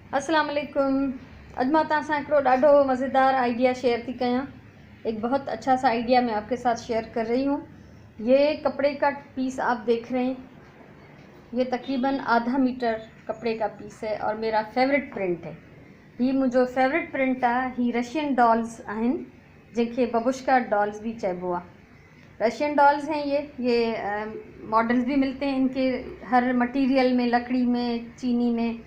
अस्सलाम वालेकुम। अॼु मां तव्हां सां हिकिड़ो ॾाढो मज़ेदार आइडिया शेयर थी कयां। एक बहुत अच्छा सा आइडिया मैं आपके साथ शेयर कर रही हूँ। ये कपड़े का पीस आप देख रहे हैं, ये तकरीबन आधा मीटर कपड़े का पीस है और मेरा फेवरेट प्रिंट है। ही मुंहिंजो फेवरेट प्रिंट आहे। ही रशियन डॉल्स आहिनि, जंहिंखे बबुश्का डॉल्स भी चइबो आहे। रशियन डॉल्स हैं ये मॉडल्स भी मिलते हैं इनके हर मटेरियल में, लकड़ी में, चीनी में।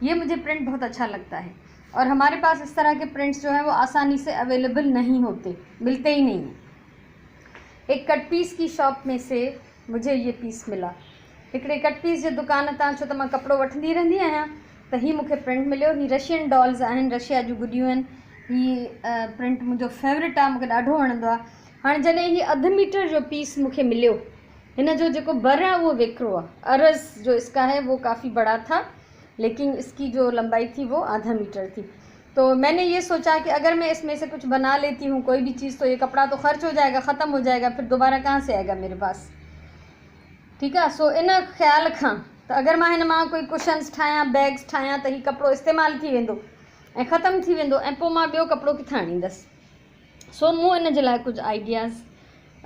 ये मुझे प्रिंट बहुत अच्छा लगता है और हमारे पास इस तरह के प्रिंट्स जो हैं वो आसानी से अवेलेबल नहीं होते, मिलते ही नहीं हैं। एक कट पीस की शॉप में से मुझे ये पीस मिला। हिकिड़े कट पीस जे दुकान तां, छो त मां कपिड़ो वठंदी रहंदी आहियां, त ही मूंखे प्रिंट मिलियो। ही रशियन डॉल्स आहिनि, रशिया जूं गुॾियूं आहिनि। ही प्रिंट मुंहिंजो फेवरेट आहे, मूंखे ॾाढो वणंदो आहे। हाणे जॾहिं ही अधु मीटर जो पीस मूंखे मिलियो, हिन जो जेको बर आहे उहो वेकिरो आहे। अरज़ जो इसका है वो काफ़ी बड़ा था, लेकिन इसकी जो लंबाई थी वो आधा मीटर थी। तो मैंने ये सोचा कि अगर मैं इसमें से कुछ बना लेती हूँ कोई भी चीज़, तो ये कपड़ा तो खर्च हो जाएगा, ख़त्म हो जाएगा, फिर दोबारा कहाँ से आएगा मेरे पास। ठीक है। सो इन ख़्याल खां त अगर मां हिन मां कोई कुशन्स ठाहियां, बैग्स ठाहियां, त ही कपिड़ो इस्तेमालु थी वेंदो ऐं ख़त्म थी वेंदो, ऐं पोइ मां ॿियो कपिड़ो किथां आणींदसि। सो मूं इन जे लाइ कुझु आइडियाज़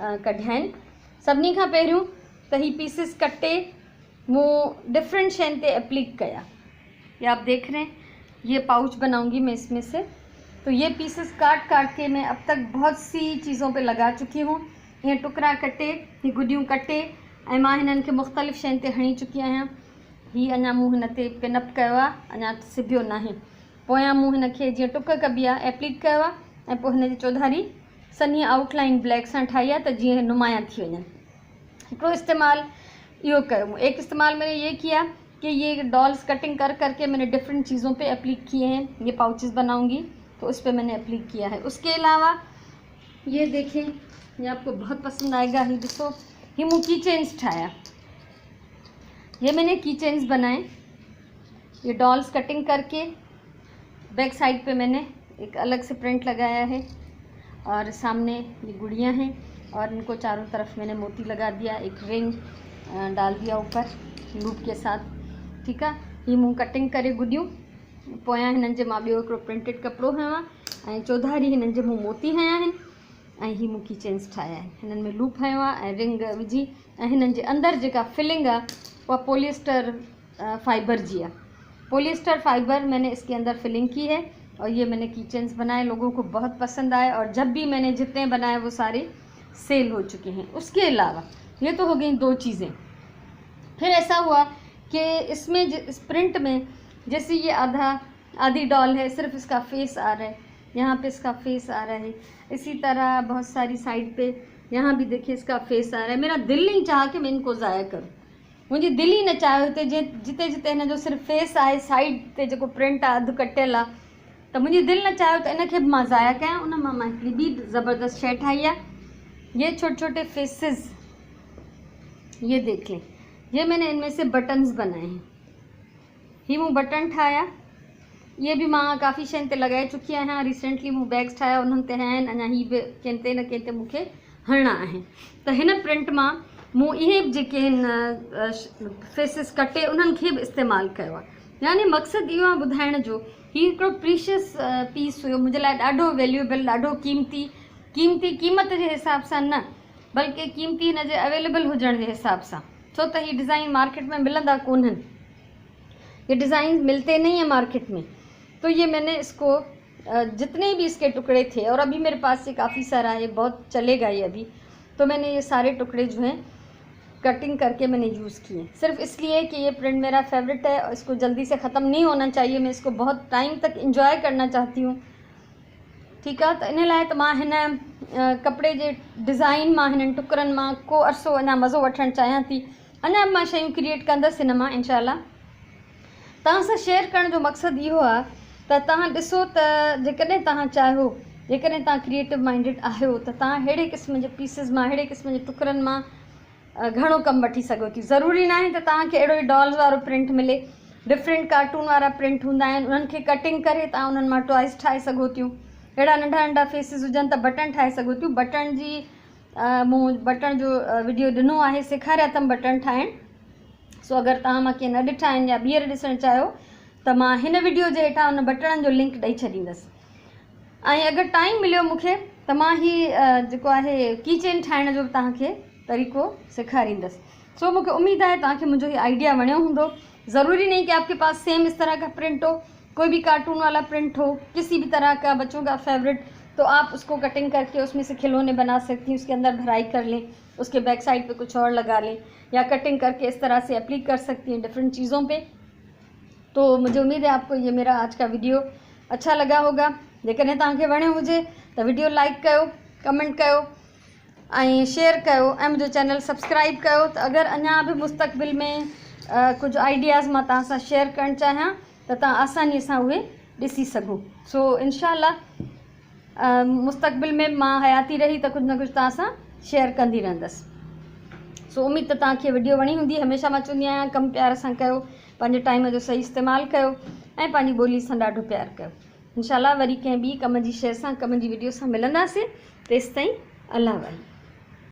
कढिया आहिनि। सभिनी खां पहिरियों त ही पीसिस कटे मूं डिफरेंट शयुनि ते एप्लीक कया। ये आप देख रहे हैं, ये पाउच बनाऊंगी मैं इसमें से। तो ये पीसेस काट काट के मैं अब तक बहुत सी चीज़ों पे लगा चुकी हूँ। ये टुकड़ा कटे, ये गुडियूं कटे, ऐं मां हिननि खे मुख़्तलिफ़ शयुनि ते हणी चुकी आहियां। ही अञा मूं हिन ते पिनअप कयो आहे, अञा सिबियो नाहे। पोयां मूं हिन खे जीअं टुक कबी आहे एप्लीक कयो आहे, ऐं पोइ हिन जी चौधारी सनी आउटलाइन ब्लैक सां ठाही आहे, त जीअं नुमायां थी वञनि। हिकिड़ो इस्तेमालु इहो कयो मूं। एक इस्तेमाल मैंने ये किया कि ये डॉल्स कटिंग कर करके मैंने डिफरेंट चीज़ों पे एप्लीक किए हैं। ये पाउचेस बनाऊंगी तो उस पर मैंने एप्लीक किया है। उसके अलावा ये देखें, ये आपको बहुत पसंद आएगा। ही ॾिसो, ही मूं की चेन्स ठाया। ये मैंने की चेन्स बनाए। ये डॉल्स कटिंग करके बैक साइड पे मैंने एक अलग से प्रिंट लगाया है, और सामने ये गुड़ियाँ हैं और इनको चारों तरफ मैंने मोती लगा दिया, एक रिंग डाल दिया ऊपर लूप के साथ। ठीक है। ही मूं कटिंग करे गुॾियूं, पोयां हिननि जे मां ॿियो हिकिड़ो प्रिंटेड कपिड़ो हयो आहे, ऐं चौधारी हिननि जे मूं मोती हया आहिनि, ऐं ही मूं की चेन्स ठाहिया आहिनि। हिननि में लूप हयो आहे ऐं रिंग विझी, ऐं हिननि जे अंदरि जेका फिलिंग आहे उहा पोलिएस्टर फाइबर जी आहे। पोलिएस्टर फाइबर मैंने इसके अंदर फिलिंग की है, और ये मैंने की चेन्स बनाए। लोगों को बहुत पसंद आए, और जब भी मैंने जितने बनाए वो सारे सेल हो चुके हैं। उसके अलावा ये तो हो गई दो चीज़ें। फिर ऐसा हुआ कि इसमें इस प्रिंट में जैसे ये आधी डॉल है, सिर्फ इसका फेस आ रहा है, यहाँ पे इसका फेस आ रहा है। इसी तरह बहुत सारी साइड पे यहाँ भी देखिए इसका फेस आ रहा है। मेरा दिल नहीं चाहा कि मैं इनको ज़ाया करूँ, मुझे दिल ही न चाहे हुते जिते जिते हिन जो सिर्फ फेस आहे, साइड ते जेको प्रिंट आहे अधु कटियल आहे, त मुंहिंजी दिलि न चाहे त इनखे बि मां ज़ाया कयां। उन मां हिकिड़ी ॿी ज़बरदस्त शइ ठाही आहे। ये छोटे छोटे फेसिस, ये देख लें, ये मैंने इनमें से बटन्स बनाए हैं। ही मूं बटन ठाया, ये भी मां काफ़ी शयुनि ते लॻाए चुकी आहियां। रिसेंटली मूं बैग्स ठाहिया, उन्हनि ते आहिनि, अञा ही बि कंहिं ते न कंहिं ते मूंखे हणणा आहिनि। त हिन प्रिंट मां मूं इहे बि जेके आहिनि फेसिस कटे, उन्हनि खे बि इस्तेमालु कयो आहे। यानी मक़सदु इहो आहे ॿुधाइण जो, ही हिकिड़ो प्रीशियस पीस हुयो मुंहिंजे लाइ, ॾाढो वैल्यूएबल, ॾाढो क़ीमती क़ीमत जे हिसाब सां न, बल्कि क़ीमती हिन जे अवेलेबल हुजण जे हिसाब सां। छो त ही डिज़ाइन मार्केट में मिलंदा कोन्हनि, ये डिज़ाइन मिलते नहीं है मार्केट में। तो ये मैंने इसको जितने भी इसके टुकड़े थे, और अभी मेरे पास से काफ़ी सारा है, बहुत चलेगा ये अभी, तो मैंने ये सारे टुकड़े जो हैं कटिंग करके मैंने यूज़ किए, सिर्फ इसलिए कि ये प्रिंट मेरा फेवरेट है और इसको जल्दी से ख़त्म नहीं होना चाहिए। मैं इसको बहुत टाइम तक इंजॉय करना चाहती हूँ। ठीक है। तो इन लाइ त मां हिन कपिड़े जे डिज़ाइन मां, हिननि टुकरनि मां को अरसो अञा मज़ो वठणु चाहियां थी। अञा मां शयूं क्रिएट कंदसि हिन मां इंशाल्लाह। तव्हां सां शेयर करण जो मक़सदु इहो आहे त तव्हां ॾिसो त जेकॾहिं तव्हां चाहियो, जेकॾहिं तव्हां क्रिएटिव माइंडेड आहियो, त तव्हां अहिड़े क़िस्म जे पीसिस मां, अहिड़े क़िस्म जे टुकरनि मां घणो कमु वठी सघो थी। ज़रूरी न आहे त तव्हांखे अहिड़ो ई डॉल्स वारो प्रिंट मिले। डिफरेंट कार्टून वारा प्रिंट हूंदा आहिनि, उन्हनि खे कटिंग करे तव्हां उन्हनि मां टॉयज़ ठाहे सघो थियूं। अहिड़ा नंढा नंढा फेसिस हुजनि त बटन ठाहे सघो थियूं। बटन जी मूं बटन जो वीडियो ॾिनो आहे, सेखारिया अथमि बटन ठाहिणु। सो अगरि तव्हां मां कंहिं न ॾिठा आहिनि या ॿीहर ॾिसणु चाहियो, त मां हिन वीडियो जे हेठां उन बटणनि जो लिंक ॾेई छॾींदसि। ऐं अगरि टाइम मिलियो मूंखे त मां जेको आहे की चेन ठाहिण जो तव्हांखे तरीक़ो सेखारींदसि। सो मुझे उम्मीद है ताकि मुझे ये आइडिया वणियो होंगे। ज़रूरी नहीं कि आपके पास सेम इस तरह का प्रिंट हो, कोई भी कार्टून वाला प्रिंट हो, किसी भी तरह का बच्चों का फेवरेट, तो आप उसको कटिंग करके उसमें से खिलौने बना सकती हैं, उसके अंदर भराई कर लें, उसके बैक साइड पे कुछ और लगा लें, या कटिंग करके इस तरह से एप्लीक कर सकती हैं डिफरेंट चीज़ों पे। तो मुझे उम्मीद है आपको ये मेरा आज का वीडियो अच्छा लगा होगा। जेकॾहिं तव्हांखे वणियो हुजे त वीडियो लाइक कयो, कमेंट कयो ऐं शेयर कयो ऐं मुंहिंजो चैनल सब्सक्राइब कयो। त अगरि अञा बि मुस्तक़बिल में कुझु आइडियाज़ मां तव्हां सां शेयर करणु चाहियां त तव्हां आसानीअ सां उहे ॾिसी सघो। सो इंशाअल्लाह मुस्तक़बिल में मां हयाती रही त कुझु न कुझु तव्हां सां शेयर कंदी रहंदसि। सो उम्मीद त तव्हांखे वीडियो वणी हूंदी। हमेशह मां चवंदी आहियां कमु प्यार सां कयो, पंहिंजे टाइम जो सही इस्तेमालु कयो ऐं पंहिंजी ॿोली सां ॾाढो प्यारु कयो। इंशाअल्लाह वरी कंहिं ॿी कम जी शइ सां, कम जी वीडियो सां मिलंदासीं। तेसिताईं अल्लाह वाली।